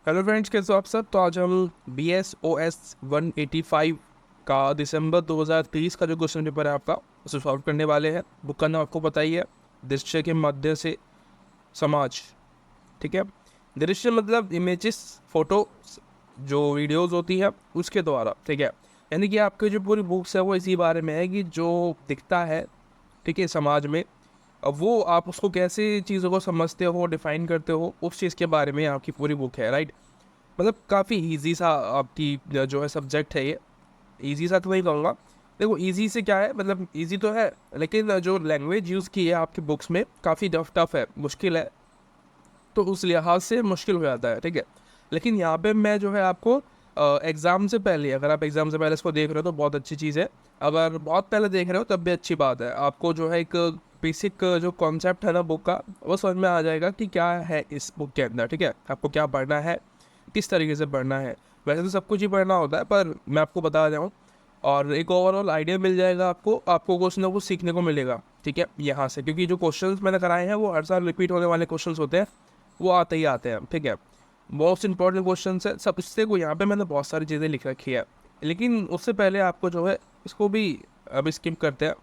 Hello friends, कैसे हो आप सब। तो आज हम बी एस ओ एस 185 का दिसंबर 2023 का जो क्वेश्चन पेपर है आपका, उसे सॉल्व करने वाले हैं। बुक का नाम आपको पता ही है, दृश्य के मध्य से समाज। ठीक है, दृश्य मतलब इमेजेस, फोटो, जो वीडियोस होती है उसके द्वारा। ठीक है, यानी कि आपकी जो पूरी बुक्स है वो इसी बारे में है कि जो दिखता है, ठीक है, समाज में, अब वो आप उसको कैसे चीज़ों को समझते हो, डिफाइन करते हो, उस चीज़ के बारे में आपकी पूरी बुक है। राइट, मतलब काफ़ी इजी सा आपकी जो है सब्जेक्ट है ये। इजी सा तो नहीं कहूँगा, देखो इजी से क्या है, मतलब इजी तो है, लेकिन जो लैंग्वेज यूज़ की है आपकी बुक्स में काफ़ी टफ है, मुश्किल है, तो उस लिहाज से मुश्किल हो जाता है। ठीक है, लेकिन यहाँ पे मैं जो है आपको एग्ज़ाम से पहले, अगर आप एग्ज़ाम से पहले इसको देख रहे हो तो बहुत अच्छी चीज़ है। अगर बहुत पहले देख रहे हो तब भी अच्छी बात है, आपको जो है एक बेसिक जो कॉन्सेप्ट है ना बुक का, वो समझ में आ जाएगा कि क्या है इस बुक के अंदर। ठीक है, आपको क्या पढ़ना है, किस तरीके से पढ़ना है। वैसे तो सब कुछ ही पढ़ना होता है, पर मैं आपको बता रहा हूँ, और एक ओवरऑल आइडिया मिल जाएगा आपको। आपको कुछ ना कुछ सीखने को मिलेगा, ठीक है, यहाँ से, क्योंकि जो क्वेश्चंस मैंने कराए हैं वो हर साल रिपीट होने वाले क्वेश्चंस होते हैं, वो आते ही आते हैं। ठीक है, मोस्ट इंपॉर्टेंट क्वेश्चन है सब, इससे को यहाँ पे मैंने बहुत सारी चीज़ें लिख रखी है। लेकिन उससे पहले आपको जो है इसको भी अब स्किप करते हैं,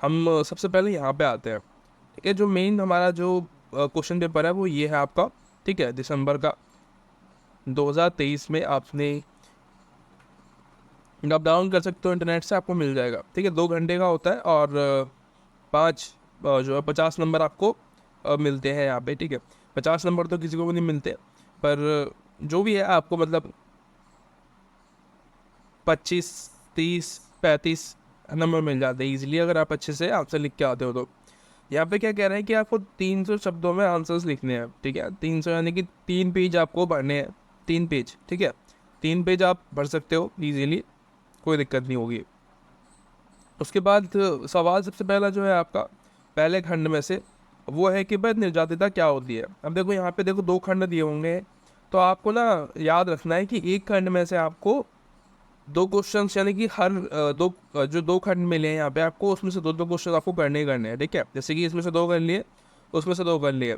हम सबसे पहले यहाँ पे आते हैं। ठीक है, जो मेन हमारा जो क्वेश्चन पेपर है वो ये है आपका। ठीक है, दिसंबर का 2023 में आपने, आप डाउन कर सकते हो इंटरनेट से, आपको मिल जाएगा। ठीक है, 2 घंटे का होता है, और पाँच जो है 50 नंबर आपको मिलते हैं यहाँ पे। ठीक है, 50 नंबर तो किसी को भी नहीं मिलते, पर जो भी है आपको, मतलब 25, 30, 35 नंबर मिल जाते हैं ईजिली, अगर आप अच्छे से आंसर लिख के आते हो तो। यहाँ पे क्या कह रहे हैं कि आपको 300 शब्दों में आंसर्स लिखने हैं। ठीक है, 300 यानी कि 3 पेज आपको पढ़ने हैं, 3 पेज। ठीक है, 3 पेज आप भर सकते हो ईजिली, कोई दिक्कत नहीं होगी। उसके बाद सवाल सबसे पहला जो है आपका पहले खंड में से, वो है कि भाई निर्जातिता क्या होती है। अब देखो यहाँ पे देखो 2 खंड दिए होंगे, तो आपको ना याद रखना है कि एक खंड में से आपको 2 क्वेश्चंस, यानी कि हर जो 2 खंड मिले हैं यहाँ पे आपको, उसमें से 2 2 क्वेश्चन आपको करने ही करने हैं। ठीक है, जैसे कि इसमें से 2 कर लिए, उसमें से 2 कर लिए।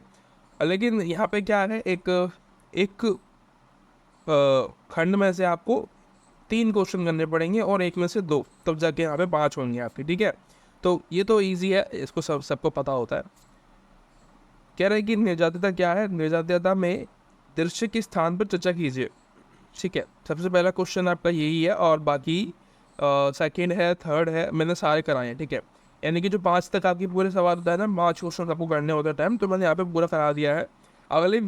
लेकिन यहाँ पे क्या है, एक एक खंड में से आपको 3 क्वेश्चन करने पड़ेंगे, और एक में से 2, तब जाके यहाँ पे 5 होंगे आपके। ठीक है, तो ये तो इजी है, इसको सबको पता होता है। कह रहे हैं कि निर्जातिता क्या है, निर्जातिता में दृश्य के स्थान पर चर्चा कीजिए। ठीक है, सबसे पहला क्वेश्चन आपका यही है, और बाकी सेकंड है, थर्ड है, मैंने सारे कराए हैं। ठीक है, यानी कि जो 5 तक आपकी पूरे सवाल होता है ना, 5 क्वेश्चन आपको करने होते हैं टाइम, तो मैंने यहाँ पे पूरा करा दिया है। अगले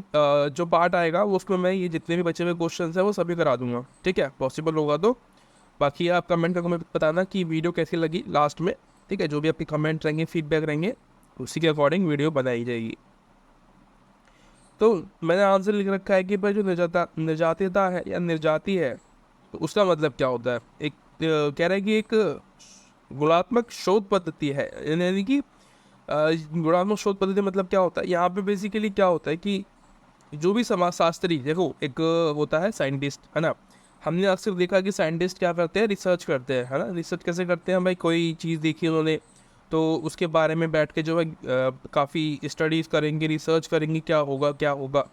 जो पार्ट आएगा वो, उसमें मैं ये जितने भी बचे हुए क्वेश्चन हैं वो सभी करा दूंगा। ठीक है, पॉसिबल होगा तो। बाकी आप कमेंट करके मुझे बताना कि वीडियो कैसी लगी लास्ट में। ठीक है, जो भी आपके कमेंट रहेंगे, फीडबैक रहेंगे, उसी के अकॉर्डिंग वीडियो बनाई जाएगी। तो मैंने आंसर लिख रखा है कि भाई जो निर्जातीयता है या निर्जाति है, तो उसका मतलब क्या होता है। एक कह रहा है कि एक गुणात्मक शोध पद्धति है, यानी कि गुणात्मक शोध पद्धति मतलब क्या होता है। यहाँ पे बेसिकली क्या होता है कि जो भी समाजशास्त्री, देखो एक होता है साइंटिस्ट, है ना। हमने अक्सर देखा कि साइंटिस्ट क्या करते हैं, रिसर्च करते हैं, है ना। रिसर्च कैसे करते हैं भाई, कोई चीज़ देखी उन्होंने, तो उसके बारे में बैठ के जो है काफ़ी स्टडीज़ करेंगे, रिसर्च करेंगे, क्या होगा क्या होगा।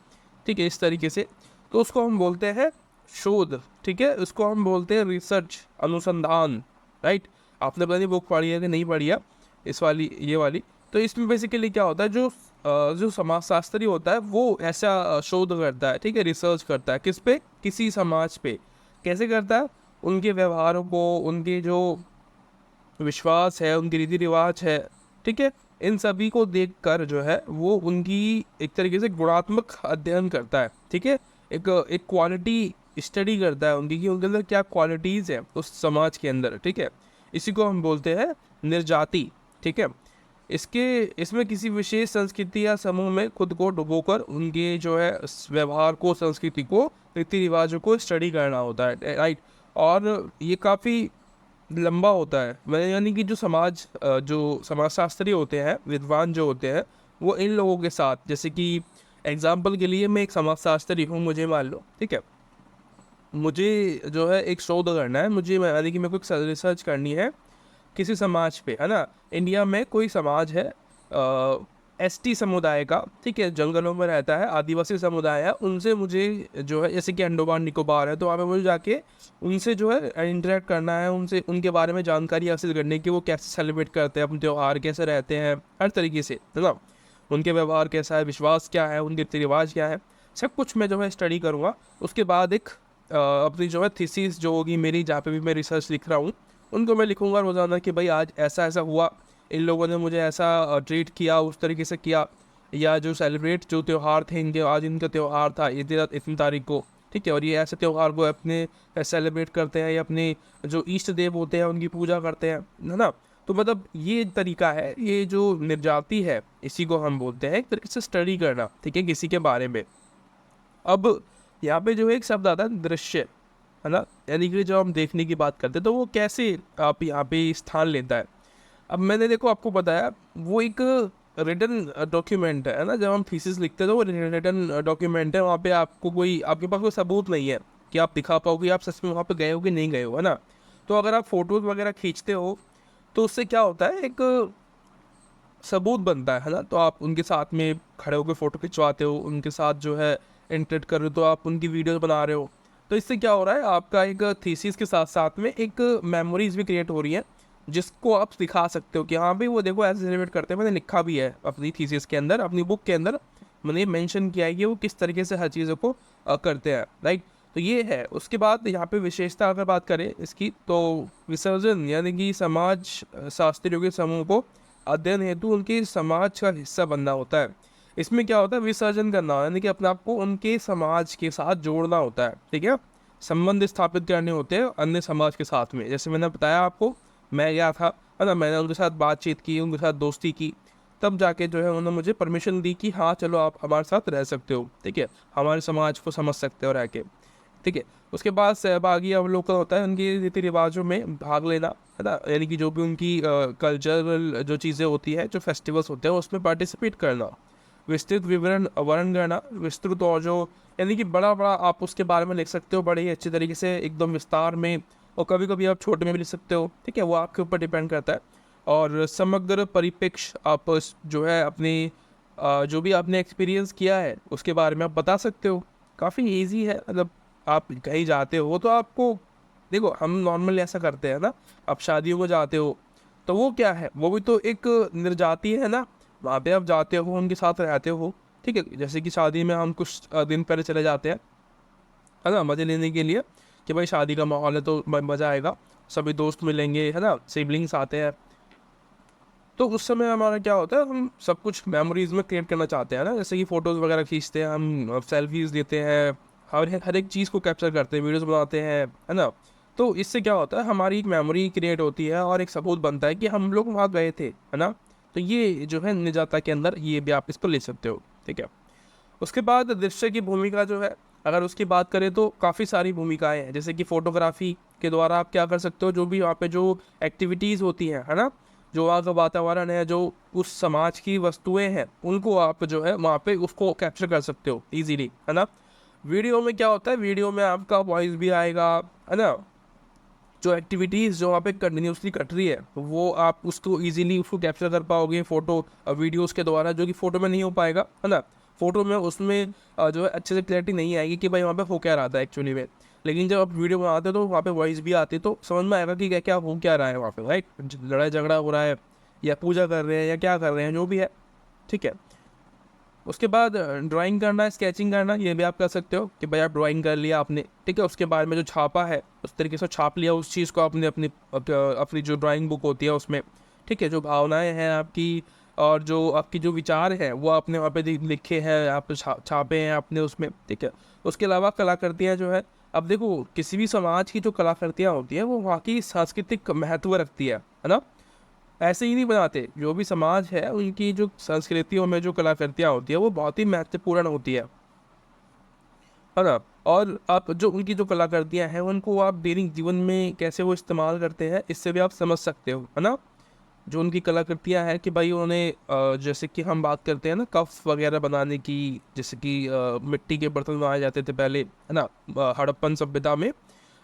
ठीक है, इस तरीके से, तो उसको हम बोलते हैं शोध। ठीक है, उसको हम बोलते हैं रिसर्च, अनुसंधान। राइट, आपने पता नहीं बुक पढ़ी है कि नहीं पढ़ी है, इस वाली, ये वाली। तो इसमें बेसिकली क्या होता है, जो समाजशास्त्री होता है वो ऐसा शोध करता है। ठीक है, रिसर्च करता है किस पे, किसी समाज पे। कैसे करता है, उनके व्यवहारों को, उनके जो विश्वास है, उनके रीति रिवाज है, ठीक है, इन सभी को देख कर जो है वो उनकी एक तरीके से गुणात्मक अध्ययन करता है। ठीक है, एक क्वालिटी स्टडी करता है उनकी, कि उनके अंदर क्या क्वालिटीज़ है उस समाज के अंदर। ठीक है, इसी को हम बोलते हैं निर्जाति। ठीक है, इसके इसमें किसी विशेष संस्कृति या समूह में खुद को डुबोकर उनके जो है व्यवहार को, संस्कृति को, रीति रिवाजों को स्टडी करना होता है। राइट, और ये काफ़ी लंबा होता है। मैं, यानी कि जो समाजशास्त्री होते हैं, विद्वान जो होते हैं, वो इन लोगों के साथ, जैसे कि एग्जाम्पल के लिए मैं एक समाजशास्त्री हूँ, मुझे मान लो। ठीक है, मुझे जो है एक शोध करना है, मुझे, यानी कि मेरे को एक रिसर्च करनी है किसी समाज पे, है ना। इंडिया में कोई समाज है एसटी समुदाय का, ठीक है, जंगलों में रहता है, आदिवासी समुदाय है, उनसे मुझे जो है, जैसे कि अंडमान निकोबार है, तो वहाँ पे मुझे जाके उनसे जो है इंटरेक्ट करना है, उनसे उनके बारे में जानकारी हासिल करने की, वो कैसे सेलिब्रेट करते हैं अपने त्यौहार, कैसे रहते हैं, हर तरीके से, है ना, उनके व्यवहार कैसा है, विश्वास क्या है, उनके रीति रिवाज क्या है, सब कुछ मैं जो है स्टडी करूँगा। उसके बाद एक अपनी जो है थीसिस जो होगी मेरी, जहाँ पे भी मैं रिसर्च लिख रहा हूँ, उनको मैं लिखूँगा रोज़ाना कि भाई आज ऐसा ऐसा हुआ, इन लोगों ने मुझे ऐसा ट्रीट किया, उस तरीके से किया, या जो सेलिब्रेट जो त्यौहार थे इनके, आज इनका त्यौहार था इतनी तारीख को, ठीक है, और ये ऐसे त्यौहार को अपने सेलिब्रेट करते हैं, या अपने जो इष्ट देव होते हैं उनकी पूजा करते हैं, है ना। तो मतलब ये तरीका है, ये जो निर्जाति है इसी को हम बोलते हैं एक तरीके से स्टडी करना, ठीक है, किसी के बारे में। अब यहाँ पे जो है एक शब्द आता है दृश्य, है ना, यानी कि जो हम देखने की बात करते हैं तो वो कैसे आप यहाँ पे स्थान लेता है। अब मैंने देखो आपको बताया वो एक रिटन डॉक्यूमेंट है ना, जब हम थीसिस लिखते हैं तो वो रिटन डॉक्यूमेंट है, वहाँ पे आपको कोई, आपके पास कोई सबूत नहीं है कि आप दिखा पाओ कि आप सच में वहाँ पे गए हो कि नहीं गए हो, है ना। तो अगर आप फोटोज़ वगैरह खींचते हो तो उससे क्या होता है, एक सबूत बनता है ना। तो आप उनके साथ में खड़े होकर फ़ोटो खिंचवाते हो, उनके साथ जो है इंटरेक्ट कर रहे हो, तो आप उनकी वीडियो बना रहे हो, तो इससे क्या हो रहा है, आपका एक थीसिस के साथ साथ में एक मेमोरीज भी क्रिएट हो रही है, जिसको आप दिखा सकते हो कि हाँ भाई वो देखो ऐसे सेलिब्रेट करते हैं, मैंने लिखा भी है अपनी थीसिस के अंदर, अपनी बुक के अंदर मैंने मेंशन किया है कि वो किस तरीके से हर चीज़ों को करते हैं, राइट। तो ये है। उसके बाद यहाँ पे विशेषता अगर बात करें इसकी, तो विसर्जन यानी कि समाज शास्त्रियों के समूह को अध्ययन हेतु उनके समाज का हिस्सा बनना होता है। इसमें क्या होता है, विसर्जन करना यानी कि अपने आप को उनके समाज के साथ जोड़ना होता है, ठीक है, संबंध स्थापित करने होते हैं अन्य समाज के साथ में। जैसे मैंने बताया आपको, मैं गया था, है ना, मैंने उनके साथ बातचीत की, उनके साथ दोस्ती की, तब जाके जो है उन्होंने मुझे परमिशन दी कि हाँ चलो आप हमारे साथ रह सकते हो, ठीक है, हमारे समाज को समझ सकते हो रह के, ठीक है। उसके बाद सहभागी अवलोकन होता है, उनके रीति रिवाजों में भाग लेना, है ना, यानी कि जो भी उनकी कल्चरल जो चीज़ें होती है, जो फेस्टिवल्स होते हैं उसमें पार्टिसिपेट करना। विस्तृत विवरण वर्णन करना, विस्तृत और जो यानी कि बड़ा बड़ा आप उसके बारे में लिख सकते हो बड़े ही अच्छे तरीके से, एकदम विस्तार में, और कभी कभी आप छोटे में भी लिख सकते हो, ठीक है, वो आपके ऊपर डिपेंड करता है। और समग्र परिप्रेक्ष्य आप जो है अपनी जो भी आपने एक्सपीरियंस किया है उसके बारे में आप बता सकते हो। काफ़ी ईजी है, मतलब आप कहीं जाते हो तो आपको, देखो हम नॉर्मल ऐसा करते हैं ना, आप शादियों में जाते हो तो वो क्या है, वो भी तो एक निर्जाति है ना, वहाँ पे आप जाते हो, उनके साथ रहते हो, ठीक है। जैसे कि शादी में हम कुछ दिन पहले चले जाते हैं, है ना, मज़े लेने के लिए, कि भाई शादी का माहौल है तो मज़ा आएगा, सभी दोस्त मिलेंगे, है ना, सिबलिंग्स आते हैं, तो उस समय हमारा क्या होता है, हम सब कुछ मेमोरीज में क्रिएट करना चाहते हैं ना, जैसे कि फ़ोटोज़ वगैरह खींचते हैं, हम सेल्फीज़ लेते हैं, हर एक चीज़ को कैप्चर करते हैं, वीडियोज़ बनाते हैं, है ना। तो इससे क्या होता है, हमारी एक मेमोरी क्रिएट होती है और एक सबूत बनता है कि हम लोग वहाँ गए थे, है ना। तो ये जो है निजाता के अंदर ये भी आप इसको ले सकते हो, ठीक है। उसके बाद दृश्य की भूमिका जो है, अगर उसकी बात करें तो काफ़ी सारी भूमिकाएं हैं, जैसे कि फ़ोटोग्राफी के द्वारा आप क्या कर सकते हो, जो भी वहाँ पे जो एक्टिविटीज़ होती हैं, है ना, जो वहाँ का वातावरण है, जो उस समाज की वस्तुएं हैं, उनको आप जो है वहाँ पे उसको कैप्चर कर सकते हो इजीली, है ना। वीडियो में क्या होता है, वीडियो में आपका वॉइस भी आएगा, है ना, जो एक्टिविटीज़ जो वहाँ पे कंटिन्यूसली कट रही है वो आप उसको इजीली उसको कैप्चर कर पाओगे फ़ोटो वीडियोज़ के द्वारा, जो कि फ़ोटो में नहीं हो पाएगा, है ना। फ़ोटो में उसमें जो है अच्छे से क्लैरिटी नहीं आएगी कि भाई वहाँ पे हो क्या रहा था एक्चुअली में, लेकिन जब आप वीडियो बनाते हो तो वहाँ पे वॉइस भी आती है, तो समझ में आएगा कि क्या क्या हो क्या रहा है वहाँ पे, राइट, लड़ाई झगड़ा हो रहा है या पूजा कर रहे हैं या क्या कर रहे हैं, जो भी है, ठीक है। उसके बाद ड्राइंग करना, स्केचिंग करना, ये भी आप कर सकते हो कि भाई आप ड्राइंग कर लिया आपने, ठीक है, उसके बाद में जो छापा है उस तरीके से छाप लिया उस चीज़ को आपने अपनी अपनी जो ड्राइंग बुक होती है उसमें, ठीक है, जो भावनाएं हैं आपकी और जो आपकी जो विचार हैं वो आपने वहाँ पे लिखे हैं, आप छापे हैं आपने उसमें, ठीक है। उसके अलावा कलाकृतियाँ जो है, अब देखो किसी भी समाज की जो कलाकृतियाँ होती हैं वो वहाँ की सांस्कृतिक महत्व रखती है ना। ऐसे ही नहीं बनाते, जो भी समाज है उनकी जो संस्कृतियों में जो कलाकृतियाँ होती है वो बहुत ही महत्वपूर्ण होती है ना। और आप जो उनकी जो कलाकृतियाँ हैं उनको आप दैनिक जीवन में कैसे वो इस्तेमाल करते हैं इससे भी आप समझ सकते हो, है ना। जो उनकी कलाकृतियाँ हैं कि भाई उन्होंने जैसे कि हम बात करते हैं ना कप्स वगैरह बनाने की, जैसे कि मिट्टी के बर्तन बनाए जाते थे पहले, है ना, हड़प्पन सभ्यता में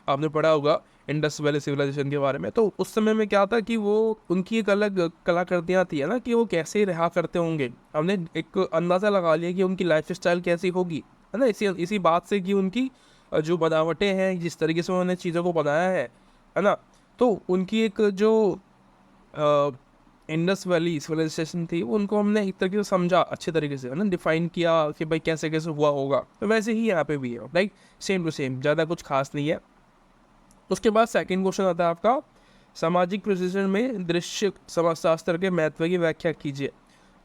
आपने पढ़ा होगा, इंडस वैली सिविलाइजेशन के बारे में। तो उस समय में क्या था कि वो उनकी एक अलग कलाकृतियाँ थी है ना, कि वो कैसे रहा करते होंगे। हमने एक अंदाज़ा लगा लिया कि उनकी लाइफ स्टाइल कैसी होगी, है ना, इसी इसी बात से कि उनकी जो बनावटें हैं, जिस तरीके से उन्होंने चीज़ों को बनाया है ना। तो उनकी एक जो इंडस वैली सिविलाइजेशन थी, उनको हमने एक तरीके से समझा अच्छे तरीके से, है ना, डिफाइन किया कि भाई कैसे कैसे हुआ होगा। तो वैसे ही यहाँ पे भी है, राइट, सेम टू सेम, ज़्यादा कुछ खास नहीं है। उसके बाद सेकंड क्वेश्चन आता है आपका, सामाजिक विश्लेषण में दृश्य समाजशास्त्र के महत्व की व्याख्या कीजिए।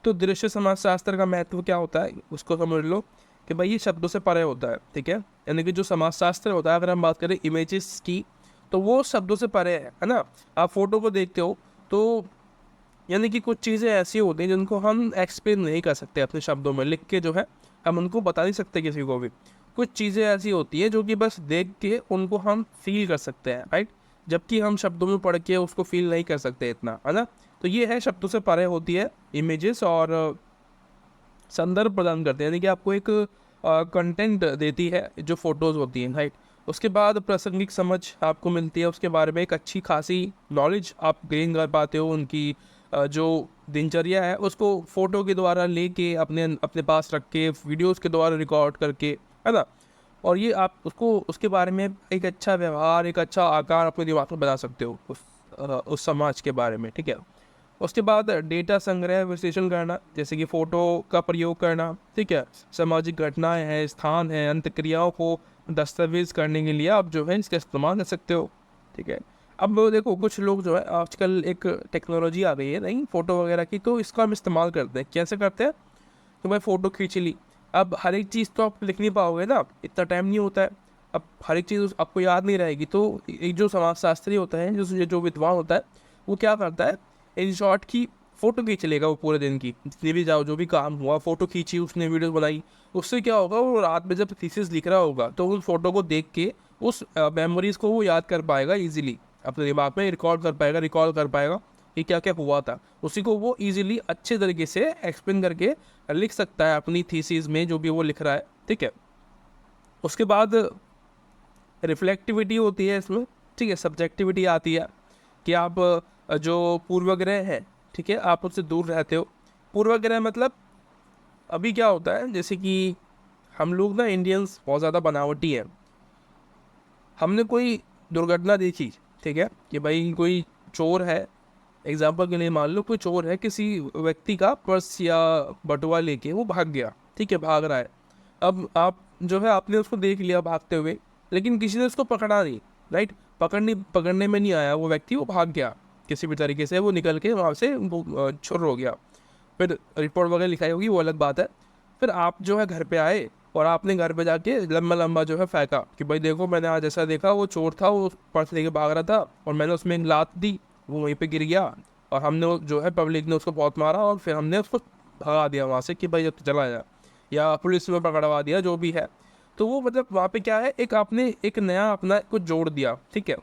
तो दृश्य समाजशास्त्र का महत्व क्या होता है, उसको समझ लो कि भाई ये शब्दों से परे होता है, ठीक है। यानी कि जो समाजशास्त्र होता है, अगर हम बात करें इमेजेस की, तो वो शब्दों से परे है ना। आप फोटो को देखते हो तो यानी कि कुछ चीज़ें ऐसी होती हैं जिनको हम एक्सप्लेन नहीं कर सकते अपने शब्दों में, लिख के जो है हम उनको बता नहीं सकते किसी को भी। कुछ चीज़ें ऐसी होती हैं जो कि बस देख के उनको हम फील कर सकते हैं, राइट, जबकि हम शब्दों में पढ़ के उसको फील नहीं कर सकते इतना, है ना। तो ये है शब्दों से परे होती है इमेजेस, और संदर्भ प्रदान करते हैं, यानी कि आपको एक कंटेंट देती है जो फोटोज़ होती हैं, राइट। उसके बाद प्रासंगिक समझ आपको मिलती है, उसके बारे में एक अच्छी खासी नॉलेज आप गेन कर पाते हो। उनकी जो दिनचर्या है उसको फ़ोटो के द्वारा लेके अपने अपने पास रख के, वीडियोज़ के द्वारा रिकॉर्ड करके, है ना। और ये आप उसको उसके बारे में एक अच्छा व्यवहार, एक अच्छा आकार अपने दिमाग में बना सकते हो उस समाज के बारे में, ठीक है। उसके बाद डेटा संग्रह विश्लेषण करना, जैसे कि फ़ोटो का प्रयोग करना, ठीक है। सामाजिक घटनाएं हैं, स्थान है, अंतक्रियाओं को दस्तावेज करने के लिए आप जो है इसका इस्तेमाल कर सकते हो, ठीक है। अब देखो कुछ लोग जो है, आजकल एक टेक्नोलॉजी आ गई है नहीं फ़ोटो वगैरह की, तो इसका हम इस्तेमाल करते हैं। कैसे करते हैं, तो भाई फ़ोटो खींच ली। अब हर एक चीज़ तो आप लिख नहीं पाओगे ना, इतना टाइम नहीं होता है। अब हर एक चीज़ आपको याद नहीं रहेगी, तो एक जो समाजशास्त्री होता है, जो जो विद्वान होता है, वो क्या करता है, इन शॉर्ट की फ़ोटो खींच लेगा वो पूरे दिन की, जितनी भी जाओ जो भी काम हुआ, फ़ोटो खींची, उसने वीडियो बनाई। उससे क्या होगा, वो रात में जब थीसिस लिख रहा होगा तो उस फ़ोटो को देख के उस मेमोरीज़ को वो याद कर पाएगा ईजिली, अपने दिमाग में रिकॉर्ड कर पाएगा, रिकॉल कर पाएगा कि क्या क्या हुआ था। उसी को वो ईजिली अच्छे तरीके से एक्सप्लेन करके लिख सकता है अपनी थीसिस में, जो भी वो लिख रहा है, ठीक है। उसके बाद रिफ्लेक्टिविटी होती है इसमें, ठीक है। सब्जेक्टिविटी आती है कि आप जो पूर्वग्रह है, ठीक है, आप उससे दूर रहते हो। पूर्वग्रह मतलब अभी क्या होता है, जैसे कि हम लोग ना इंडियंस बहुत ज़्यादा बनावटी हैं। हमने कोई दुर्घटना देखी, ठीक है, कि भाई कोई चोर है, एग्जाम्पल के लिए मान लो कोई चोर है, किसी व्यक्ति का पर्स या बटुआ लेके वो भाग गया, ठीक है, भाग रहा है। अब आप जो है आपने उसको देख लिया भागते हुए, लेकिन किसी ने उसको पकड़ा नहीं, राइट, पकड़ने में नहीं आया वो व्यक्ति, वो भाग गया किसी भी तरीके से, वो निकल के वहाँ से वो छुर हो गया। फिर रिपोर्ट वगैरह लिखाई होगी, वो अलग बात है। फिर आप जो है घर पे आए और आपने घर पे जाके लंबा लंबा जो है फेंका कि भाई देखो मैंने आज ऐसा देखा, वो चोर था, वो पर्स लेके भाग रहा था और मैंने उसमें एक लात दी, वो वहीं पे गिर गया, और हमने जो है पब्लिक ने उसको बहुत मारा, और फिर हमने उसको भगा दिया वहाँ से कि भाई अब चला जा, या पुलिस में पकड़वा दिया, जो भी है। तो वो मतलब वहाँ पे क्या है, एक आपने एक नया अपना कुछ जोड़ दिया, ठीक है।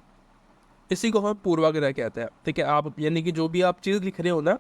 इसी को हम पूर्वाग्रह कहते हैं, ठीक है। आप यानी कि जो भी आप चीज़ लिख रहे हो ना,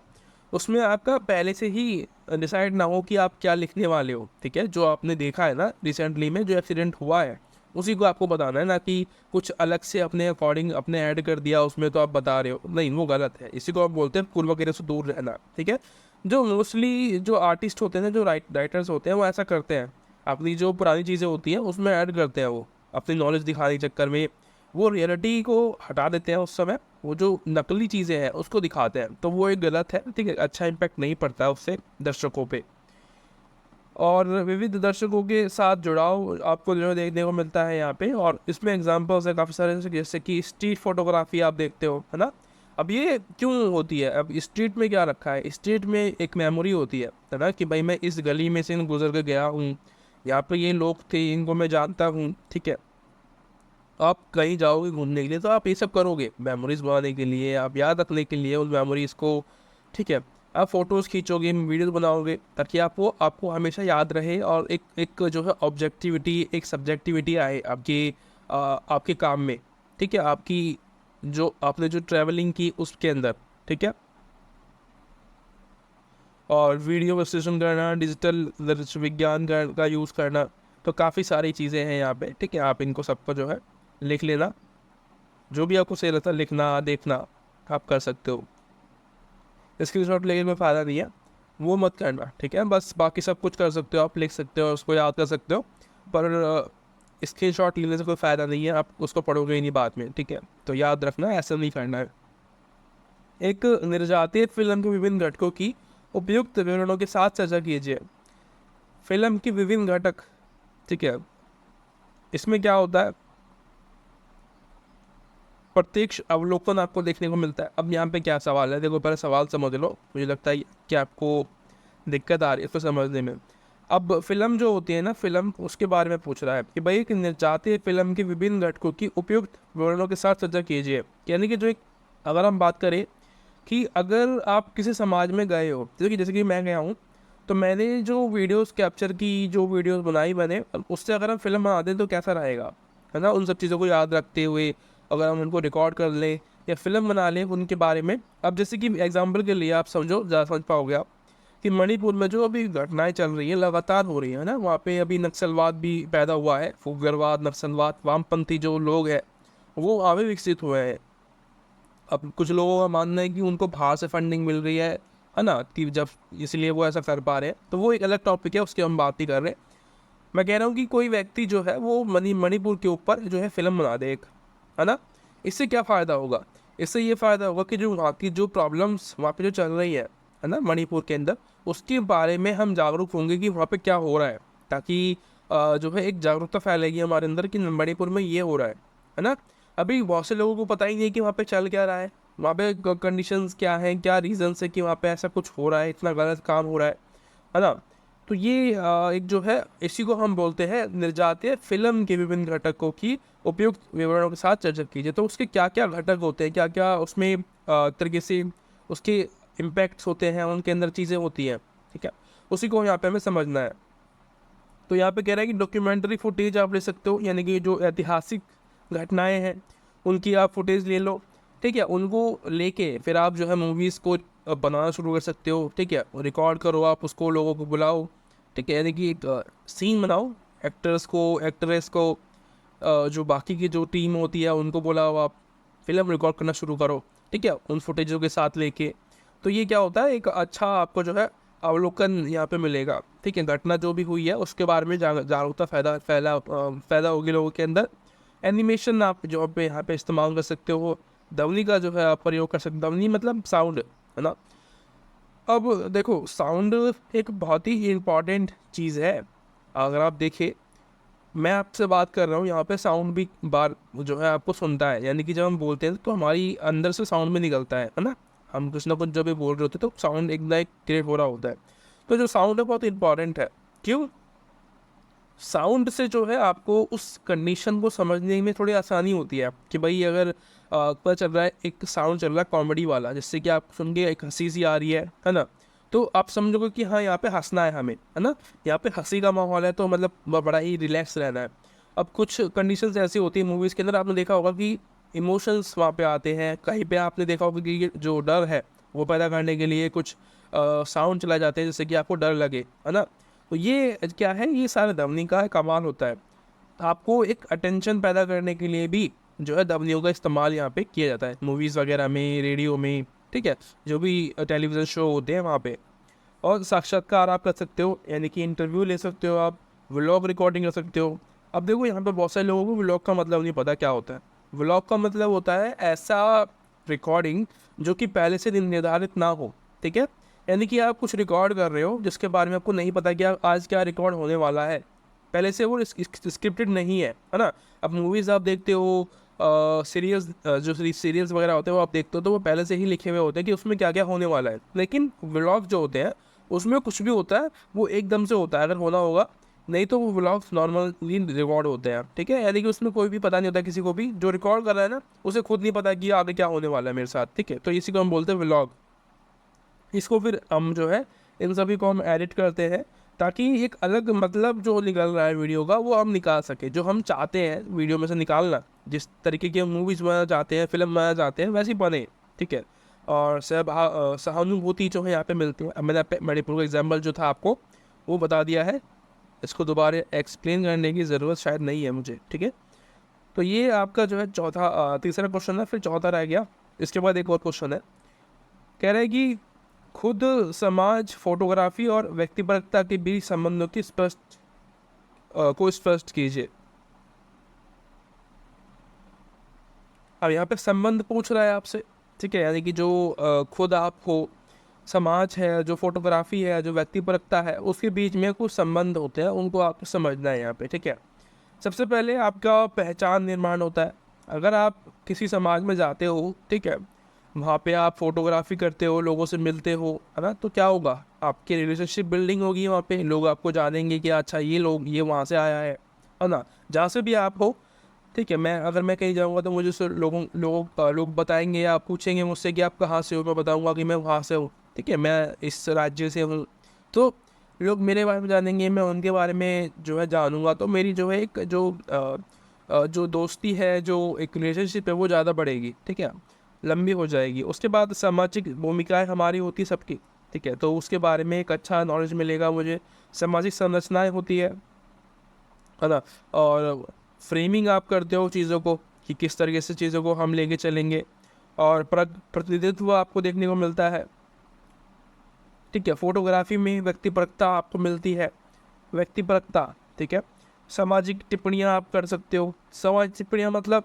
उसमें आपका पहले से ही डिसाइड ना हो कि आप क्या लिखने वाले हो, ठीक है। जो आपने देखा है ना रिसेंटली में जो एक्सीडेंट हुआ है, उसी को आपको बताना है, ना कि कुछ अलग से अपने अकॉर्डिंग अपने ऐड कर दिया उसमें तो आप बता रहे हो, नहीं, वो गलत है। इसी को आप बोलते हैं पूर्वाग्रह से दूर रहना, ठीक है। जो मोस्टली जो आर्टिस्ट होते हैं, जो राइटर्स होते हैं, वो ऐसा करते हैं, अपनी जो पुरानी चीज़ें होती हैं उसमें ऐड करते हैं, वो अपनी नॉलेज दिखाने के चक्कर में वो रियलिटी को हटा देते हैं। उस समय वो जो नकली चीज़ें हैं उसको दिखाते हैं, तो वो एक गलत है, ठीक है। अच्छा इम्पैक्ट नहीं पड़ता है उससे दर्शकों पे, और विविध दर्शकों के साथ जुड़ाव आपको जो देखने को मिलता है यहाँ पे। और इसमें एग्जांपल्स है काफ़ी सारे, जैसे कि स्ट्रीट फोटोग्राफी आप देखते हो, है ना। अब ये क्यों होती है, अब स्ट्रीट में क्या रखा है, स्ट्रीट में एक मेमोरी होती है ना, कि भाई मैं इस गली में से गुजर के गया हूँ, यहाँ पे ये लोग थे, इनको मैं जानता हूँ, ठीक है। आप कहीं जाओगे घूमने के लिए तो आप ये सब करोगे मेमोरीज बनाने के लिए, आप याद रखने के लिए उन मेमोरीज को, ठीक है। आप फ़ोटोज़ खींचोगे, वीडियोज़ बनाओगे, ताकि आपको हमेशा याद रहे, और एक जो है ऑब्जेक्टिविटी, एक सब्जेक्टिविटी आए आपके काम में, ठीक है, आपकी जो आपने जो ट्रैवलिंग की उसके अंदर, ठीक है। और वीडियो विश्लेषण करना, डिजिटल दृश्य विज्ञान का यूज़ करना, तो काफ़ी सारी चीज़ें हैं यहाँ पे, ठीक है। आप इनको सबको जो है लिख लेना। जो भी आपको सही लगता है लिखना देखना आप कर सकते हो। स्क्रीनशॉट लेने में फ़ायदा नहीं है, वो मत करना, ठीक है। बस बाकी सब कुछ कर सकते हो, आप लिख सकते हो, उसको याद कर सकते हो, पर स्क्रीनशॉट लेने से कोई फ़ायदा नहीं है, आप उसको पढ़ोगे ही नहीं बाद में, ठीक है। तो याद रखना, ऐसा नहीं करना है। एक निर्जातीय फिल्म के विभिन्न घटकों की उपयुक्त विवरणों के साथ चर्चा कीजिए। फिल्म की विभिन्न घटक, ठीक है, इसमें क्या होता है, प्रत्यक्ष अवलोकन आपको देखने को मिलता है। अब यहाँ पे क्या सवाल है, देखो पहले सवाल समझ लो, मुझे लगता है कि आपको दिक्कत आ रही है इसको समझने में। अब फिल्म जो होती है ना, फिल्म उसके बारे में पूछ रहा है कि भाई एक निर्जातीय फिल्म के विभिन्न घटकों की उपयुक्त विवरणों के साथ चर्चा कीजिए। यानी कि जो एक, अगर हम बात करें कि अगर आप किसी समाज में गए हो, जैसे कि मैं गया हूँ, तो मैंने जो वीडियोस कैप्चर की, जो वीडियोस बनाई मैंने, उससे अगर हम फिल्म बना दें तो कैसा रहेगा, है ना। उन सब चीज़ों को याद रखते हुए अगर हम उनको रिकॉर्ड कर लें या फिल्म बना लें उनके बारे में। अब जैसे कि एग्जांपल के लिए आप समझो, ज़्यादा समझ पाओगे आप, कि मणिपुर में जो अभी घटनाएं चल रही हैं, लगातार हो रही है ना, वहाँ पे अभी नक्सलवाद भी पैदा हुआ है, उग्रवाद, नक्सलवाद, वामपंथी जो लोग हैं वो आगे विकसित हुए हैं। अब कुछ लोगों का मानना है कि उनको बाहर से फंडिंग मिल रही है ना, कि जब इसलिए वो ऐसा कर पा रहे हैं, तो वो एक अलग टॉपिक है, उसकी हम बात ही कर रहे हैं। मैं कह रहा हूँ कि कोई व्यक्ति जो है वो मणिपुर के ऊपर जो है फिल्म बना दे एक, है ना। इससे क्या फ़ायदा होगा, इससे ये फ़ायदा होगा कि जो वहाँ की जो प्रॉब्लम्स वहाँ पे जो चल रही है ना मणिपुर के अंदर, उसके बारे में हम जागरूक होंगे कि वहाँ पे क्या हो रहा है, ताकि जो है एक जागरूकता फैलेगी हमारे अंदर कि मणिपुर में ये हो रहा है ना। अभी बहुत से लोगों को पता ही नहीं है कि वहाँ पे चल क्या रहा है, वहाँ पे कंडीशंस क्या हैं, क्या रीज़न्स है कि वहाँ पे ऐसा कुछ हो रहा है, इतना गलत काम हो रहा है ना। तो ये एक जो है, इसी को हम बोलते हैं निर्जातीय फिल्म के विभिन्न घटकों की उपयुक्त विवरणों के साथ चर्चा कीजिए। तो उसके क्या क्या घटक होते हैं, क्या क्या उसमें तरीके से उसके इम्पैक्ट्स होते हैं, उनके अंदर चीज़ें होती हैं, ठीक है, उसी को यहाँ पे हमें समझना है। तो यहाँ पे कह रहा है कि डॉक्यूमेंट्री फुटेज आप ले सकते हो, यानी कि जो ऐतिहासिक घटनाएं हैं उनकी आप फुटेज ले लो, ठीक है। उनको लेके फिर आप जो है मूवीज़ को बनाना शुरू कर सकते हो, ठीक है। रिकॉर्ड करो आप उसको, लोगों को बुलाओ, ठीक है, यानी कि एक सीन बनाओ, एक्टर्स को, एक्ट्रेस को, जो बाकी की जो टीम होती है उनको बुलाओ, आप फिल्म रिकॉर्ड करना शुरू करो, ठीक है, उन फुटेजों के साथ लेके। तो ये क्या होता है, एक अच्छा आपको जो है अवलोकन यहाँ पे मिलेगा, ठीक है। घटना जो भी हुई है उसके बारे में जागरूकता पैदा होगी लोगों के अंदर। एनिमेशन आप जो पे यहाँ पे इस्तेमाल कर सकते हो, ध्वनि का जो है आप प्रयोग कर सकते हो, ध्वनि मतलब साउंड, है ना। अब देखो साउंड एक बहुत ही इम्पॉर्टेंट चीज़ है। अगर आप देखें, मैं आपसे बात कर रहा हूँ यहाँ पे, साउंड भी बार जो है आपको सुनता है, यानी कि जब हम बोलते हैं तो हमारी अंदर से साउंड में निकलता है ना। हम कुछ ना कुछ जब भी बोल रहे होते हैं तो साउंड एक ना एक क्रिएट हो रहा होता है। तो जो साउंड है बहुत इंपॉर्टेंट है। क्यों? साउंड से जो है आपको उस कंडीशन को समझने में थोड़ी आसानी होती है कि भाई अगर पता चल रहा है एक साउंड चल रहा है कॉमेडी वाला, जिससे कि आप सुन के एक हंसी सी आ रही है ना, तो आप समझोगे कि हाँ यहाँ पे हंसना है हमें, है ना, यहाँ पे हंसी का माहौल है, तो मतलब बड़ा ही रिलैक्स रहना है। अब कुछ कंडीशंस ऐसी होती है मूवीज़ के अंदर, आपने देखा होगा कि इमोशंस वहाँ पे आते हैं, कहीं पे आपने देखा होगा कि ये जो डर है वो पैदा करने के लिए कुछ साउंड चलाए जाते हैं जिससे कि आपको डर लगे, है ना। तो ये क्या है, ये सारा ध्वनि का कमाल होता है। आपको एक अटेंशन पैदा करने के लिए भी जो है ध्वनियों का इस्तेमाल यहाँ पे किया जाता है, मूवीज़ वगैरह में, रेडियो में, ठीक है, जो भी टेलीविज़न शो होते हैं वहाँ पे। और साक्षात्कार आप कर सकते हो, यानी कि इंटरव्यू ले सकते हो आप, व्लॉग रिकॉर्डिंग कर सकते हो। अब देखो यहाँ पे बहुत सारे लोगों को व्लॉग का मतलब नहीं पता क्या होता है। व्लॉग का मतलब होता है ऐसा रिकॉर्डिंग जो कि पहले से निर्धारित ना हो, ठीक है। यानी कि आप कुछ रिकॉर्ड कर रहे हो जिसके बारे में आपको नहीं पता कि आज क्या रिकॉर्ड होने वाला है, पहले से वो स्क्रिप्टेड नहीं है ना। अब मूवीज़ आप देखते हो, सीरियल्स, जो सीरियल्स वगैरह होते हैं वो आप देखते हो, तो वो पहले से ही लिखे हुए होते हैं कि उसमें क्या क्या होने वाला है। लेकिन व्लॉग जो होते हैं उसमें कुछ भी होता है वो एकदम से होता है अगर होना होगा, नहीं तो वो व्लॉग्स नॉर्मली रिकॉर्ड होते हैं, ठीक है। यानी कि उसमें कोई भी पता नहीं होता किसी को भी, जो रिकॉर्ड कर रहा है ना उसे खुद नहीं पता कि आगे क्या होने वाला है मेरे साथ, ठीक है। तो इसी को हम बोलते हैं व्लॉग। इसको फिर हम जो है इन सभी को हम एडिट करते हैं ताकि एक अलग मतलब जो निकल रहा है वीडियो का वो हम निकाल सके, जो हम चाहते हैं वीडियो में से निकालना, जिस तरीके की हम मूवीज़ बनाना चाहते हैं, फिल्म बनाना चाहते हैं, वैसी बने, ठीक है। और सहानुभूति जो है यहाँ पे मिलती है। अब मैंने मणिपुर का एग्जाम्पल जो था आपको वो बता दिया है, इसको दोबारा एक्सप्लेन करने की ज़रूरत शायद नहीं है मुझे, ठीक है। तो ये आपका जो है तीसरा क्वेश्चन है। फिर चौथा रह गया। इसके बाद एक और क्वेश्चन है, कह रहा है कि खुद, समाज, फोटोग्राफी और व्यक्तिपरकता के बीच संबंधों की स्पष्ट कीजिए। अब यहाँ पे संबंध पूछ रहा है आपसे, ठीक है, यानी कि जो खुद आप हो, समाज है, जो फोटोग्राफी है, जो व्यक्तिपरकता है, उसके बीच में कुछ संबंध होते हैं, उनको आपको समझना है यहाँ पे, ठीक है। सबसे पहले आपका पहचान निर्माण होता है। अगर आप किसी समाज में जाते हो, ठीक है, वहाँ पे आप फोटोग्राफी करते हो, लोगों से मिलते हो, है ना, तो क्या होगा, आपकी रिलेशनशिप बिल्डिंग होगी। वहाँ पे लोग आपको जानेंगे कि अच्छा ये लोग, ये वहाँ से आया है ना, जहाँ से भी आप हो, ठीक है। अगर मैं कहीं जाऊँगा तो मुझे लोग बताएंगे या पूछेंगे मुझसे कि आप कहाँ से हो, मैं बताऊँगा कि मैं वहाँ से हूँ, ठीक है, मैं इस राज्य से हूँ। तो लोग मेरे बारे में जानेंगे, मैं उनके बारे में जो है जानूंगा, तो मेरी जो है एक जो दोस्ती है, जो एक रिलेशनशिप है, वो ज़्यादा बढ़ेगी, ठीक है, लंबी हो जाएगी। उसके बाद सामाजिक भूमिकाएं हमारी होती सबकी, ठीक है, तो उसके बारे में एक अच्छा नॉलेज मिलेगा मुझे। सामाजिक संरचनाएं होती है ना, और फ्रेमिंग आप करते हो चीज़ों को कि किस तरीके से चीज़ों को हम लेके चलेंगे, और प्रतिनिधित्व आपको देखने को मिलता है, ठीक है। फोटोग्राफी में व्यक्तिपरकता आपको मिलती है, व्यक्तिपरकता, ठीक है। सामाजिक टिप्पणियाँ आप कर सकते हो। सामाजिक टिप्पणियाँ मतलब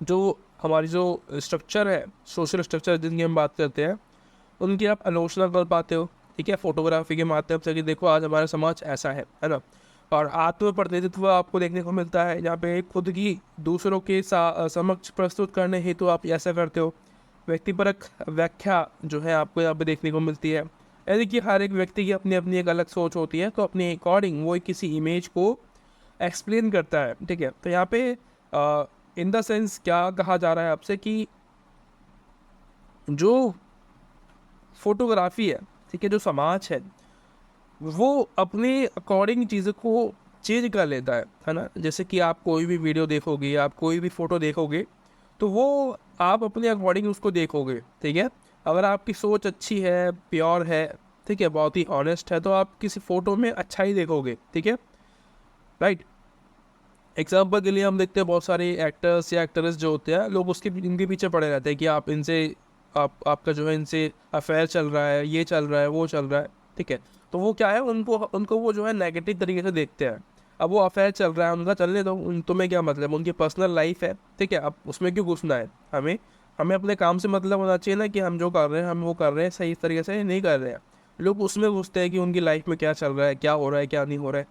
जो हमारी जो स्ट्रक्चर है, सोशल स्ट्रक्चर जिनकी हम बात करते हैं, उनकी आप आलोचना कर पाते हो, ठीक है, फोटोग्राफी के माध्यम से कि देखो आज हमारा समाज ऐसा है ना। और आत्म प्रतिनिधित्व आपको देखने को मिलता है, जहाँ पे खुद की दूसरों के समक्ष प्रस्तुत करने हेतु आप ऐसा करते हो। व्यक्तिपरक व्याख्या जो है आपको यहाँ पे देखने को मिलती है, यानी कि हर एक व्यक्ति की अपनी अपनी एक अलग सोच होती है, तो अपने अकॉर्डिंग वो किसी इमेज को एक्सप्लेन करता है, ठीक है। तो यहाँ पे इन द सेंस क्या कहा जा रहा है आपसे कि जो फोटोग्राफी है, ठीक है, जो समाज है, वो अपने अकॉर्डिंग चीज़ों को चेंज कर लेता है ना। जैसे कि आप कोई भी वीडियो देखोगे, आप कोई भी फ़ोटो देखोगे, तो वो आप अपने अकॉर्डिंग उसको देखोगे, ठीक है। अगर आपकी सोच अच्छी है, प्योर है, ठीक है, बहुत ही ऑनेस्ट है, तो आप किसी फ़ोटो में अच्छा ही देखोगे, ठीक है, राइट। एग्जाम्पल के लिए हम देखते हैं बहुत सारे एक्टर्स या एक्ट्रेस जो होते हैं, लोग उसके इनके पीछे पड़े रहते हैं कि आप इनसे, आपका जो है इनसे अफेयर चल रहा है, ये चल रहा है, वो चल रहा है, ठीक है। तो वो क्या है, उनको उनको वो जो है नेगेटिव तरीके से देखते हैं। अब वो अफेयर चल रहा है उनका, चलने दो, तुम्हें क्या मतलब, उनकी पर्सनल लाइफ है, ठीक है, अब उसमें क्यों घुसना है। हमें हमें अपने काम से मतलब होना चाहिए ना, कि हम जो कर रहे हैं हम वो कर रहे हैं, सही तरीके से नहीं कर रहे हैं। लोग उसमें घुसते हैं कि उनकी लाइफ में क्या चल रहा है, क्या हो रहा है, क्या नहीं हो रहा है,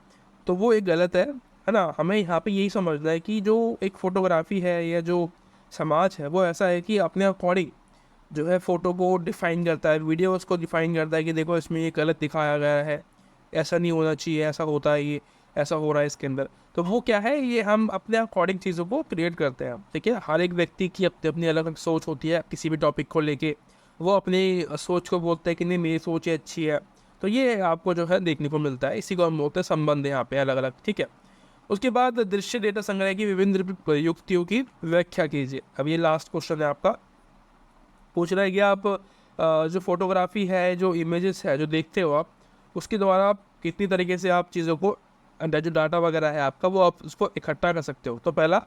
तो वो एक गलत है ना। हमें यहाँ पे यही समझना है कि जो एक फ़ोटोग्राफी है या जो समाज है, वो ऐसा है कि अपने अकॉर्डिंग जो है फ़ोटो को डिफ़ाइन करता है, वीडियो उसको डिफ़ाइन करता है कि देखो इसमें ये गलत दिखाया गया है, ऐसा नहीं होना चाहिए, ऐसा होता है, ये ऐसा हो रहा है इसके अंदर। तो वो क्या है, ये हम अपने अकॉर्डिंग चीज़ों को क्रिएट करते हैं, ठीक है। हर एक व्यक्ति की अपनी अपनी अलग अलग सोच होती है किसी भी टॉपिक को लेके, वो अपनी सोच को बोलते हैं कि नहीं मेरी सोच ये अच्छी है। तो ये आपको जो है देखने को मिलता है, इसी को हम बोलते हैं संबंध यहाँ पे अलग अलग, ठीक है। उसके बाद दृश्य डेटा संग्रह की विभिन्न युक्तियों की व्याख्या कीजिए। अब ये लास्ट क्वेश्चन है आपका, पूछ रहा है कि आप जो फोटोग्राफी है, जो इमेजेस है जो देखते हो आप, उसके द्वारा आप कितनी तरीके से आप चीज़ों को, जो डाटा वगैरह है आपका, वो आप उसको इकट्ठा कर सकते हो। तो पहला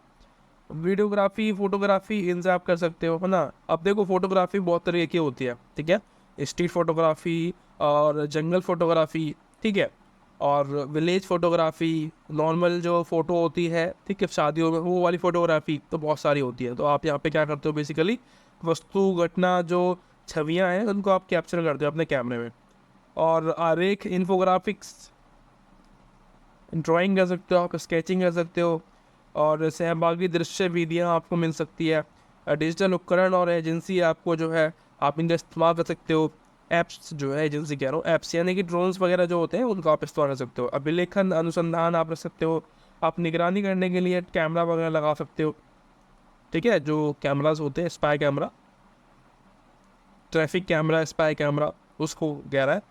वीडियोग्राफी, फोटोग्राफी, इनसे आप कर सकते हो, है ना। अब देखो फोटोग्राफी बहुत तरीके की होती है, ठीक है, स्ट्रीट फोटोग्राफी और जंगल फोटोग्राफी, ठीक है, और विलेज फोटोग्राफी, नॉर्मल जो फ़ोटो होती है, ठीक है, शादियों में वो वाली फ़ोटोग्राफी, तो बहुत सारी होती है। तो आप यहाँ पे क्या करते हो, बेसिकली वस्तु, घटना, जो छवियाँ हैं, उनको आप कैप्चर करते हो अपने कैमरे में। और आरेख, इन्फोग्राफिक्स, ड्राइंग कर सकते हो आप, स्केचिंग कर सकते हो, और सहभागी दृश्य विधियाँ आपको मिल सकती है। डिजिटल उपकरण और एजेंसी आपको जो है, आप इनका इस्तेमाल कर सकते हो। ऐप्स जो है, एजेंसी कह रहा हूँ, ऐप्स यानी कि ड्रोन्स वगैरह जो होते हैं, उनको आप इस्तेमाल कर सकते हो। अभिलेखन, अनुसंधान आप रख सकते हो। आप निगरानी करने के लिए कैमरा वगैरह लगा सकते हो, ठीक है, जो कैमराज होते हैं, spy camera, traffic camera, spy camera, उसको कह रहा है।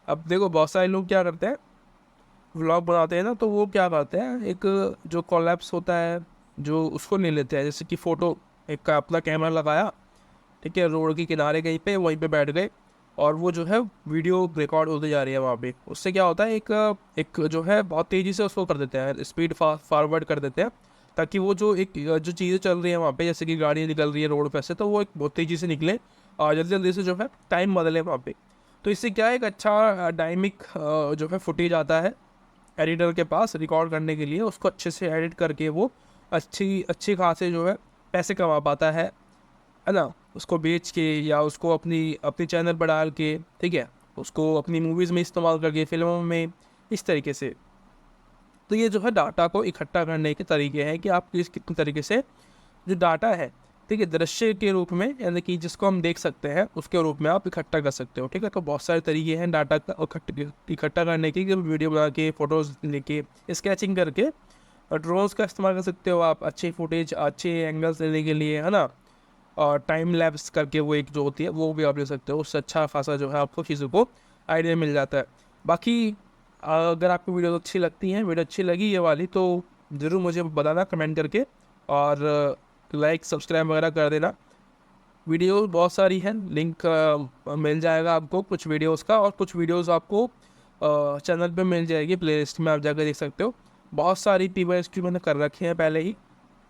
अब देखो बहुत सारे लोग क्या करते हैं, व्लॉग बनाते हैं ना, तो वो क्या करते हैं, एक जो कोलैप्स होता है, जो उसको ले लेते हैं, जैसे कि फ़ोटो, एक अपना कैमरा लगाया, ठीक है, रोड के किनारे कहीं पे, वहीं पे बैठ गए, और वो जो है वीडियो रिकॉर्ड होती जा रही है वहाँ पे। उससे क्या होता है, एक जो है बहुत तेज़ी से उसको कर देते हैं, स्पीड फॉरवर्ड कर देते हैं, ताकि वो जो जो चीज़ें चल रही है वहाँ पे, जैसे कि गाड़ी निकल रही है रोड पे से, तो वो एक बहुत तेज़ी से निकले और जल्दी जल्दी से जो है टाइम बदले वहाँ पे। तो इससे क्या है, एक अच्छा डायमिक जो है फुटेज आता है एडिटर के पास रिकॉर्ड करने के लिए, उसको अच्छे से एडिट करके वो अच्छी खासे जो है पैसे कमा पाता है ना, उसको बेच के या उसको अपनी चैनल पर डाल के, ठीक है, उसको अपनी मूवीज़ में इस्तेमाल करके, फिल्मों में, इस तरीके से। तो ये जो है डाटा को इकट्ठा करने के तरीके हैं कि आप कितने तरीके से जो डाटा है, ठीक है, दृश्य के रूप में, यानी कि जिसको हम देख सकते हैं उसके रूप में आप इकट्ठा कर सकते हो, ठीक है। तो बहुत सारे तरीके हैं डाटा का इकट्ठा करने के, वीडियो बना के, फ़ोटोज़ लेके, स्केचिंग करके, और ड्रोन्स का इस्तेमाल कर सकते हो आप अच्छे फुटेज, अच्छे एंगल्स लेने के लिए, है ना। और टाइम लैप्स करके वो एक जो होती है वो भी आप ले सकते हो, उससे अच्छा खासा जो है आपको चीज़ों को आइडिया मिल जाता है। बाकी अगर आपको वीडियो अच्छी लगती हैं, वीडियो अच्छी लगी ये वाली, तो ज़रूर मुझे बताना कमेंट करके, और लाइक सब्सक्राइब वगैरह कर देना। वीडियो बहुत सारी हैं, लिंक मिल जाएगा आपको कुछ वीडियोस का, और कुछ वीडियोस आपको चैनल पे मिल जाएगी, प्लेलिस्ट में आप जाकर देख सकते हो। बहुत सारी PYS की मैंने कर रखी हैं पहले ही,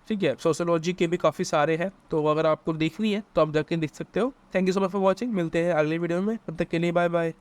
ठीक है। सोशियोलॉजी के भी काफ़ी सारे हैं, तो अगर आपको देखनी है तो आप जाके देख सकते हो। Thank you so much for watching, मिलते हैं अगले वीडियो में, तब तक के लिए बाय बाय।